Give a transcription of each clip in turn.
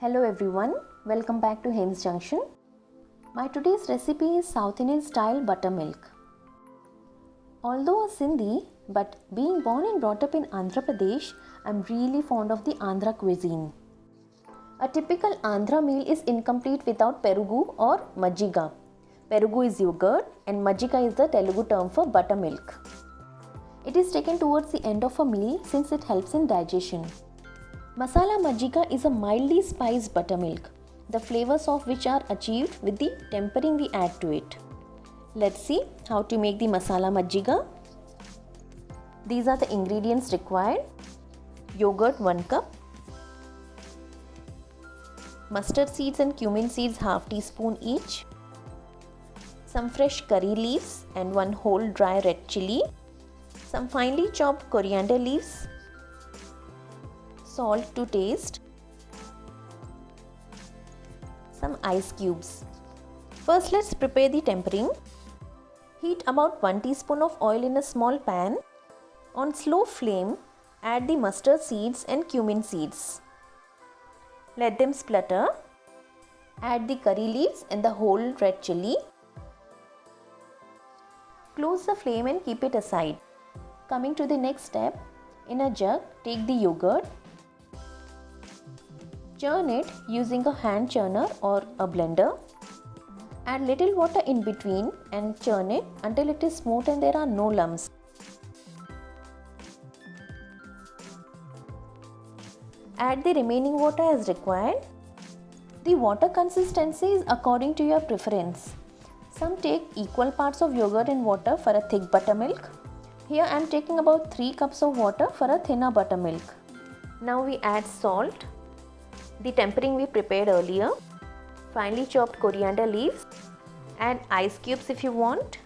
Hello everyone, welcome back to Hem's Junction. My today's recipe is South Indian style buttermilk. Although a Sindhi, but being born and brought up in Andhra Pradesh, I'm really fond of the Andhra cuisine. A typical Andhra meal is incomplete without perugu or majjiga. Perugu is yogurt and majjiga is the Telugu term for buttermilk. It is taken towards the end of a meal since it helps in digestion. Masala majjiga is a mildly spiced buttermilk, the flavors of which are achieved with the tempering we add to it. Let's see how to make the masala majjiga. These are the ingredients required. Yogurt 1 cup, mustard seeds and cumin seeds half teaspoon each, some fresh curry leaves and 1 whole dry red chilli, some finely chopped coriander leaves, salt to taste, some ice cubes. First let's prepare the tempering. Heat about 1 teaspoon of oil in a small pan. On slow flame, add the mustard seeds and cumin seeds. Let them splutter. Add the curry leaves and the whole red chilli. Close the flame and keep it aside. Coming to the next step, in a jug, take the yogurt. Churn it using a hand churner or a blender. Add little water in between and churn it until it is smooth and there are no lumps. Add the remaining water as required. The water consistency is according to your preference. Some take equal parts of yogurt and water for a thick buttermilk. Here I am taking about 3 cups of water for a thinner buttermilk. Now we add salt, the tempering we prepared earlier, finely chopped coriander leaves, add ice cubes if you want.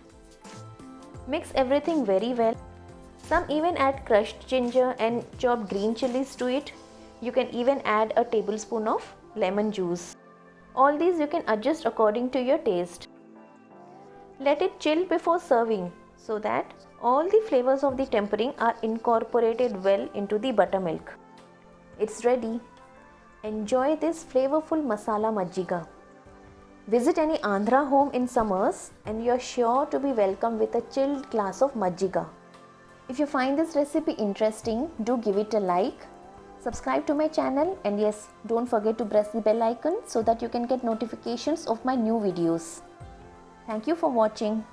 Mix everything very well. Some even add crushed ginger and chopped green chilies to it. You can even add a tablespoon of lemon juice. All these you can adjust according to your taste. Let it chill before serving so that all the flavors of the tempering are incorporated well into the buttermilk. It's ready. Enjoy this flavorful masala majjiga. Visit any Andhra home in summers and you are sure to be welcomed with a chilled glass of majjiga. If you find this recipe interesting, do give it a like. Subscribe to my channel and yes, don't forget to press the bell icon so that you can get notifications of my new videos. Thank you for watching.